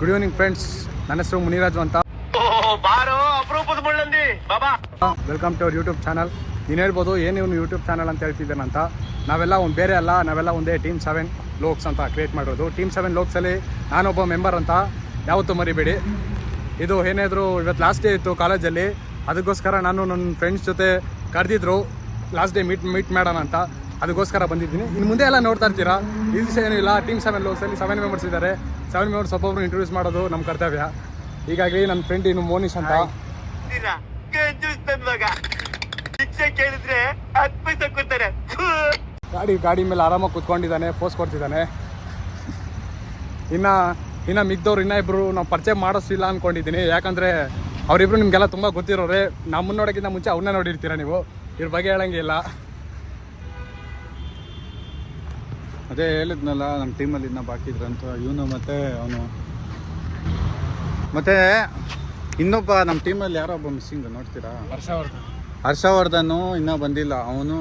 Good evening friends, ನನ್ನ ಹೆಸರು ಮುನಿರಾಜು ಅಂತ. Welcome to our YouTube channel. ನೀನು ಹೇಳ್ಬೋದು ಏನು ಇವನು ಯೂಟ್ಯೂಬ್ ಚಾನಲ್ ಅಂತ ಹೇಳ್ತಿದ್ದೇನಂತ. ನಾವೆಲ್ಲ ಒಂದು ಬೇರೆ ಅಲ್ಲ, ನಾವೆಲ್ಲ ಒಂದೇ ಟೀಮ್ 7 ಲೋಕ್ಸ್ ಅಂತ ಕ್ರಿಯೇಟ್ ಮಾಡಿರೋದು. ಟೀಮ್ 7 ಲೋಕ್ಸಲ್ಲಿ ನಾನೊಬ್ಬ ಮೆಂಬರ್ ಅಂತ ಯಾವತ್ತೂ ಮರಿಬೇಡಿ. ಇದು ಏನಾದರೂ ಇವತ್ತು ಲಾಸ್ಟ್ ಡೇ ಇತ್ತು ಕಾಲೇಜಲ್ಲಿ, ಅದಕ್ಕೋಸ್ಕರ ನಾನು ನನ್ನ ಫ್ರೆಂಡ್ಸ್ ಜೊತೆ ಕರೆದಿದ್ರು ಲಾಸ್ಟ್ ಡೇ ಮೀಟ್ ಮಾಡೋಣ ಅಂತ, ಅದಕ್ಕೋಸ್ಕರ ಬಂದಿದ್ದೀನಿ. ಇನ್ನು ಮುಂದೆ ಎಲ್ಲ ನೋಡ್ತಾ ಇರ್ತೀರಾ. ಈ ದಿವಸ ಏನೂ ಇಲ್ಲ, ಟೀಮ್ 7 ಲೋಕ್ಸಲ್ಲಿ 7 ಮೆಂಬರ್ಸ್ ಇದ್ದಾರೆ. 7 ಮೆಂಬರ್ಸ್ ಒಬ್ಬೊಬ್ರು ಇಂಟ್ರೊಡ್ಯೂಸ್ ಮಾಡೋದು ನಮ್ಮ ಕರ್ತವ್ಯ. ಹೀಗಾಗಿ ನನ್ನ ಫ್ರೆಂಡ್ ಇನ್ನು ಮೋನಿಶ್ ಅಂತ. ಗಾಡಿ ಮೇಲೆ ಆರಾಮಾಗಿ ಕುತ್ಕೊಂಡಿದ್ದಾನೆ, ಪೋಸ್ ಕೊಡ್ತಿದ್ದಾನೆ. ಇನ್ನು ಮಿಗ್ದವ್ರು ಇನ್ನೂ ನಾವು ಪರಿಚಯ ಮಾಡಿಸಿಲ್ಲ ಅಂದ್ಕೊಂಡಿದ್ದೀನಿ. ಯಾಕಂದರೆ ಅವರಿಬ್ರು ನಿಮಗೆಲ್ಲ ತುಂಬ ಗೊತ್ತಿರೋರೆ. ನಮ್ಮನ್ನು ನೋಡೋಕ್ಕಿಂತ ಮುಂಚೆ ಅವನ್ನ ನೋಡಿರ್ತೀರ ನೀವು. ಇವ್ರ ಬಗ್ಗೆ ಹೇಳಂಗಿಲ್ಲ. ಅದೇ ಹೇಳಿದ್ನಲ್ಲ, ನಮ್ಮ ಟೀಮಲ್ಲಿ ಇನ್ನೂ ಬಾಕಿ ಇದ್ರಂತ ಇವನು ಮತ್ತು ಅವನು. ಮತ್ತು ಇನ್ನೊಬ್ಬ ನಮ್ಮ ಟೀಮಲ್ಲಿ ಯಾರೋ ಒಬ್ಬ ಮಿಸ್ಸಿಂಗ್ ನೋಡ್ತೀರಾ, ಹರ್ಷವರ್ಧನು ಇನ್ನೂ ಬಂದಿಲ್ಲ. ಅವನು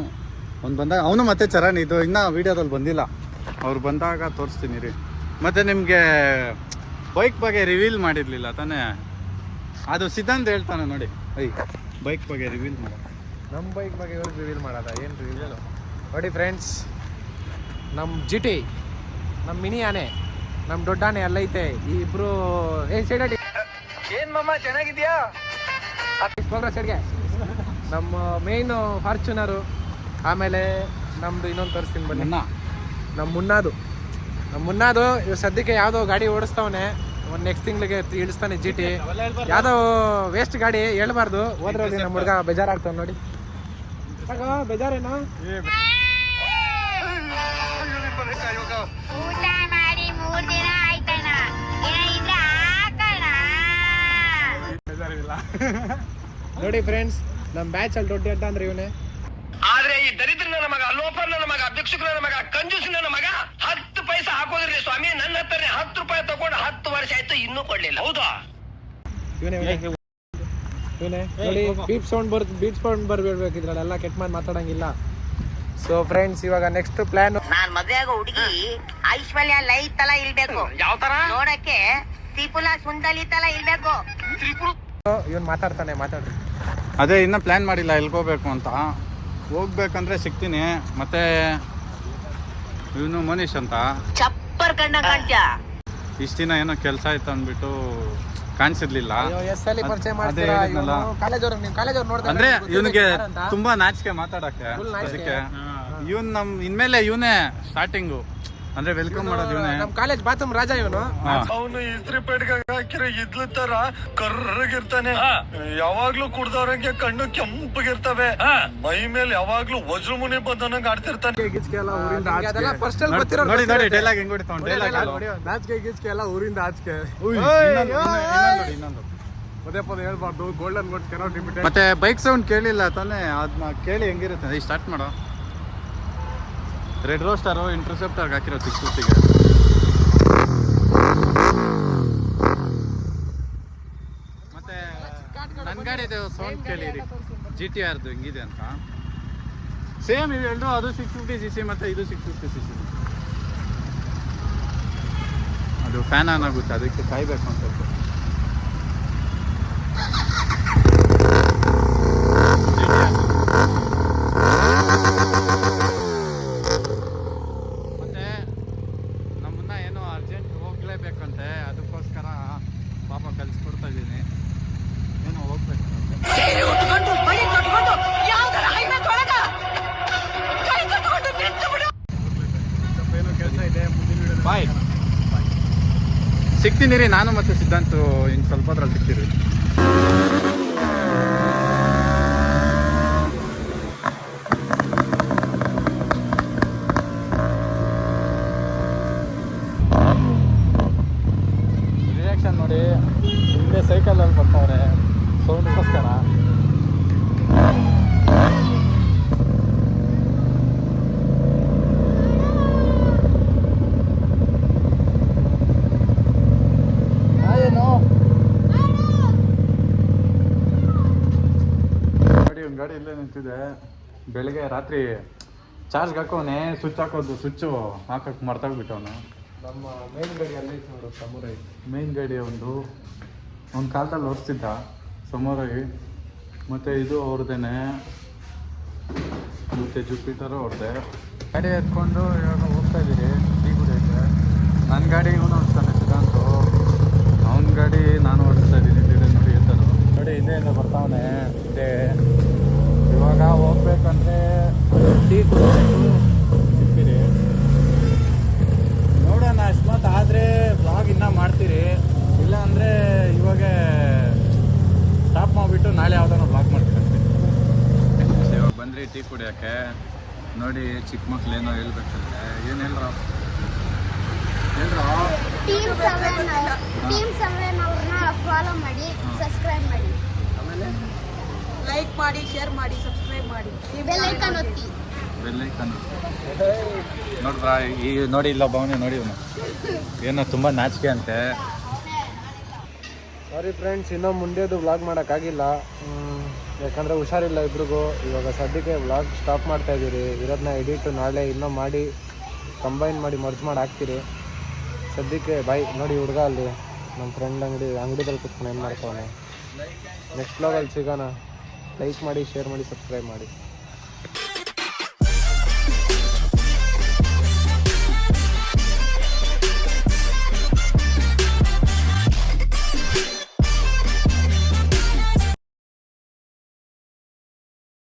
ಬಂದಾಗ ಅವನು ಮತ್ತು ಚರಣ್ ಇದು ಇನ್ನೂ ವೀಡಿಯೋದಲ್ಲಿ ಬಂದಿಲ್ಲ. ಅವ್ರು ಬಂದಾಗ ತೋರಿಸ್ತೀನಿ ರೀ. ಮತ್ತು ನಿಮಗೆ ಬೈಕ್ ಬಗ್ಗೆ ರಿವೀಲ್ ಮಾಡಿರಲಿಲ್ಲ ತಾನೇ, ಅದು ಸಿದ್ಧಾಂತ ಹೇಳ್ತಾನೆ ನೋಡಿ. ಬೈಕ್ ಬಗ್ಗೆ ರಿವೀಲ್ ಮಾಡ. ನಮ್ಮ ಬೈಕ್ ಬಗ್ಗೆ ಇವ್ರಿಗೆ ರಿವೀಲ್ ಮಾಡೋದ? ಏನು ರಿವೀಲ್ ನೋಡಿ ಫ್ರೆಂಡ್ಸ್, ನಮ್ಮ GT, ನಮ್ಮ ಮಿನಿ ಆನೆ, ನಮ್ಮ ದೊಡ್ಡ ಆನೆ ಎಲ್ಲ ಐತೆ. ಈ ಇಬ್ರು ಏನ್ ಮಮ್ಮ ಚೆನ್ನಾಗಿದ್ಯಾ? ಸೈಡ್ಗೆ ನಮ್ಮ ಮೇಯ್ನು ಫಾರ್ಚುನರು. ಆಮೇಲೆ ನಮ್ದು ಇನ್ನೊಂದು ತೋರಿಸ್ತೀನಿ ಬನ್ನಿ, ನಮ್ಮ ಮುನ್ನಾದು ಇವ್ ಸದ್ಯಕ್ಕೆ ಯಾವುದೋ ಗಾಡಿ ಓಡಿಸ್ತಾವನೆ. ಒಂದು ನೆಕ್ಸ್ಟ್ ತಿಂಗಳಿಗೆ ಇಳಿಸ್ತಾನೆ GT. ಯಾವುದೋ ವೇಸ್ಟ್ ಗಾಡಿ ಹೇಳ್ಬಾರ್ದು, ಹೋದ್ರೆ ನಮ್ಮ ಹುಡುಗ ಬೇಜಾರಾಗ್ತಾವ ನೋಡಿ. ಬೇಜಾರೇನೋ? ನೋಡಿ ಫ್ರೆಂಡ್ಸ್, ನಮ್ಮ ಬ್ಯಾಚ್ ಅಲ್ಲಿ ದೊಡ್ಡ ಅಡ್ಡ ಅಂದ್ರೆ ಇವನೇ. ಆದ್ರೆ ಈ ದರಿದ್ರನ ಮಗ, ಲೋಪರ್ನ ಮಗ, ಭಿಕ್ಷುಕನ ಮಗ, ಕಂಜೂಸಿನ ಮಗ 10 ಪೈಸೆ ಹಾಕೋದ್ರಿ ಸ್ವಾಮಿ. ನನ್ನ ಹತ್ರ 10 ರೂಪಾಯಿ ತಗೊಂಡು 10 ವರ್ಷ ಆಯ್ತು, ಇನ್ನೂ ಕೊಡ್ಲಿಲ್ಲ. ಹೌದಾ? ಇವನೇ ನೋಡಿ. ಬೀಟ್ ಸೌಂಡ್ ಬರ್ಬೇಕಿದ್ರಲ್ಲ, ಕೆಟ್ಟ ಮಾತು ಮಾತಾಡಂಗಿಲ್ಲ. ಸೊ ಫ್ರೆಂಡ್ಸ್, ಇವಾಗ ನೆಕ್ಸ್ಟ್ ಪ್ಲಾನ್, ನಾನ್ ಮದ್ವೆ ಆಗೋ ಹುಡುಗಿ ಐಶ್ವರ್ಯ ಲೈ ತರ ಇಲ್ಬೇಕು. ಯಾವ ತರ ನೋಡಕ್ಕೆ ತ್ರಿಪುರ ಸುಂದಲಿ ತರ ಇಲ್ಬೇಕು. ಇವನ್ ಮಾತಾಡ್ತಾನೆ, ಮಾತಾಡ್ರಿ. ಅದೇ ಇನ್ನೂ ಪ್ಲ್ಯಾನ್ ಮಾಡಿಲ್ಲ ಎಲ್ಗೋಬೇಕು ಅಂತ. ಹೋಗ್ಬೇಕಂದ್ರೆ ಸಿಗ್ತೀನಿ. ಮತ್ತೆ ಇವನು ಮನೀಶ್ ಅಂತ ಚಪ್ಪರ್ ಕಣ್ಣ ಕಾಣ್ತ್ಯ. ಇಷ್ಟ ದಿನ ಏನೋ ಕೆಲಸ ಆಯ್ತು ಅಂದ್ಬಿಟ್ಟು ಕಾಣಿಸಿರ್ಲಿಲ್ಲ. ಅಂದ್ರೆ ಇವನಿಗೆ ತುಂಬಾ ನಾಚಿಕೆ ಮಾತಾಡಕ್ಕೆ. ಅದಕ್ಕೆ ಇವನ್ ಇನ್ಮೇಲೆ ಇವನೇ ಸ್ಟಾರ್ಟಿಂಗು, ಅಂದ್ರೆ ವೆಲ್ಕಮ್ ಮಾಡೋದು ಇವನೇ. ನಮ್ ಕಾಲೇಜ್ ಬಾತ್ರೂಮ್ ರಾಜ ಇವನು. ಅವನು ಇಸ್ತ್ರಿ ಪೇಟ್ಗೆ ಹಾಕಿರೋ ಇದ್ಲು ತರ ಕರ್ರಗಿರ್ತಾನೆ. ಯಾವಾಗ್ಲೂ ಕುಡ್ದವ್ರಂಗೆ ಕಣ್ಣು ಕೆಂಪಗಿರ್ತವೆ. ಮೈ ಮೇಲೆ ಯಾವಾಗ್ಲೂ ವಜ್ರಮುನಿ ಬಂದನಂಗ್ ಆಡ್ತಿರ್ತಾನೆ. ನೋಡಿ ನೋಡಿ ಡೈಲಾಗ್ ಹೆಂಗ್ ಹೊಡಿತಾವ. ಡೈಲಾಗ್ ನಾಚಿಕೆ ಗೀಚಿಕೆ ಎಲ್ಲ ಊರಿಂದ ಆಚಿಕೆ. ಇನ್ನೊಂದು ಪದೇ ಪದೇ ಹೇಳ್ಬಾರ್ದು. Golden words cannot limited. ಮತ್ತೆ ಬೈಕ್ ಸೌಂಡ್ ಕೇಳಿಲ್ಲ ತಾನೇ, ಅದನ್ನ ಕೇಳಿ ಹೆಂಗಿರುತ್ತೆ. ಸ್ಟಾರ್ಟ್ ಮಾಡೋ. ರೆಡ್ ರೋಸ್ಟರು ಇಂಟರ್ಸೆಪ್ಟರ್ಗೆ ಹಾಕಿರೋ 650ಗೆ. ಮತ್ತೆ ನನ್ನ ಗಾಡಿದು ಸೌಂಡ್ ಕೇಳಿರಿ, GTRದು ಹೆಂಗಿದೆ ಅಂತ. ಸೇಮ್ ಇವು ಎರಡು, ಅದು 650cc ಮತ್ತು ಇದು 650cc. ಅದು ಫ್ಯಾನ್ ಆನ್ ಆಗುತ್ತೆ, ಅದಕ್ಕೆ ಕಾಯ್ಬೇಕು ಅಂತ ಸ್ವಲ್ಪ. ಮತ್ತೆ ನಮ್ಮನ್ನ ಏನೋ ಅರ್ಜೆಂಟ್ ಹೋಗ್ಲೇಬೇಕಂತೆ, ಅದಕ್ಕೋಸ್ಕರ ಪಾಪ ಕಲಿಸ್ಕೊಡ್ತಾ ಇದ್ದೀನಿ. ಏನೋ ಹೋಗ್ಬೇಕಂತೆ. ಕೆಲಸ ಇದೆ, ಬಾಯ್. ಸಿಗ್ತೀನಿ ರೀ, ನಾನು ಮತ್ತು ಸಿದ್ಧಾಂತು ಇನ್ನು ಸ್ವಲ್ಪ ಹೊತ್ತಲ್ಲಿ ಸಿಗ್ತೀರಿ. ರಿಯಾಕ್ಷನ್ ನೋಡಿ, ಹಿಂದೆ ಸೈಕಲಲ್ಲಿ ಬರ್ತಾವ್ರೆ ಸೌಂಡ್ಗೋಸ್ಕರ. ಗಾಡಿ ಇಲ್ಲೇ ನಿಂತಿದೆ. ಬೆಳಗ್ಗೆ ರಾತ್ರಿ ಚಾರ್ಜ್ಗೆ ಹಾಕೋನೆ, ಸ್ವಿಚ್ ಹಾಕೋದು, ಸ್ವಿಚ್ಚು ಹಾಕಕ್ಕೆ ಮರ್ತೋಗ್ಬಿಟ್ಟವನು. ನಮ್ಮ ಮೇನ್ ಗಾಡಿ ಅಲ್ಲೇ ನೋಡು ಸಮುರೈ. ಮೇನ್ ಗಾಡಿ ಒಂದು ಕಾಲದಲ್ಲಿ ಓಡಿಸ್ತಿದ್ದ ಸಮೋರಾಗಿ. ಮತ್ತು ಇದು ಅವ್ರದ್ದೇನೆ, ಮತ್ತು ಜುಪಿಟರು ಅವ್ರದ್ದೆ. ಗಾಡಿ ಎತ್ಕೊಂಡು ಇವಾಗ ಹೋಗ್ತಾ ಇದ್ದೀರಿ ಟೀ ಕುಡಿಯೋಕ್ಕೆ. ನನ್ನ ಗಾಡಿ ಇವನು ಓಡಿಸ್ತಾನೆ ಸಿದ್ಧಾಂತು, ಅವನ ಗಾಡಿ ನಾನು ಓಡಿಸ್ತಾ ಇದ್ದೀನಿ. ನೋಡಿ ಎತ್ತರು ನೋಡಿ ಇದೆಯಿಂದ ಬರ್ತಾವನೆ ಇದೆ. ಇವಾಗ ಹೋಗ್ಬೇಕಂದ್ರೆ ಟೀ ಕುಡಿಯೋದು ಸಿಗ್ತೀರಿ. ನೋಡೋಣ ಅಷ್ಟೊತ್ತು ಆದರೆ ವ್ಲಾಗ್ ಇನ್ನೂ ಮಾಡ್ತೀರಿ, ಇಲ್ಲ ಅಂದರೆ ಇವಾಗ ಸ್ಟಾಪ್ ಮಾಡಿಬಿಟ್ಟು ನಾಳೆ ಯಾವುದೋ ವ್ಲಾಗ್ ಮಾಡ್ತೀನಿ. ಇವಾಗ ಬಂದ್ರಿ ಟೀ ಕುಡಿಯೋಕ್ಕೆ. ನೋಡಿ ಚಿಕ್ಕ ಮಕ್ಳು ಏನೋ ಹೇಳ್ಬೇಕಂದ್ರೆ ಏನು ಹೇಳ್ರ ಟೀಮ್ 7 ಅವ್ರನ್ನ ಫಾಲೋ ಮಾಡಿ, ಸಬ್ಸ್ಕ್ರೈಬ್ ಮಾಡಿ, ಆಮೇಲೆ ಲೈಕ್ ಮಾಡಿ, ಶೇರ್ ಮಾಡಿ, ಸಬ್ಸ್ಕ್ರೈಬ್ ಮಾಡಿ, ಬೆಲ್ ಐಕಾನ್ ಒತ್ತಿ. ಬೆಲ್ಲೈಕನ್ ನೋಡ್ರ. ಈ ನೋಡಿ ಇಲ್ಲ ಭಾವನೆ ನೋಡಿ ಇವನು ಏನೋ ತುಂಬ ನಾಚಿಕೆ ಅಂತೆ. ಸಾರಿ ಫ್ರೆಂಡ್ಸ್, ಇನ್ನೂ ಮುಂದೆದು ವ್ಲಾಗ್ ಮಾಡೋಕ್ಕಾಗಿಲ್ಲ, ಯಾಕಂದರೆ ಹುಷಾರಿಲ್ಲ ಇಬ್ರಿಗೂ. ಇವಾಗ ಸದ್ಯಕ್ಕೆ ವ್ಲಾಗ್ ಸ್ಟಾಪ್ ಮಾಡ್ತಾ ಇದ್ದೀರಿ. ಇರೋದನ್ನ ಎಡಿಟ್ ನಾಳೆ ಇನ್ನೂ ಮಾಡಿ ಕಂಬೈನ್ ಮಾಡಿ ಮರ್ಜ್ ಮಾಡಿ ಹಾಕ್ತೀರಿ. ಸದ್ಯಕ್ಕೆ ಬಾಯ್. ನೋಡಿ ಹುಡುಗ ಅಲ್ಲಿ ನಮ್ಮ ಫ್ರೆಂಡ್ ಅಂಗಡಿದಲ್ಲಿ ಕೂತ್ಕೊಂಡು ಏನು ಮಾಡ್ತಾವನೆ. ನೆಕ್ಸ್ಟ್ ವ್ಲಾಗಲ್ಲಿ ಸಿಗೋಣ. ಲೈಕ್ ಮಾಡಿ, ಶೇರ್ ಮಾಡಿ, ಸಬ್ಸ್ಕ್ರೈಬ್ ಮಾಡಿ.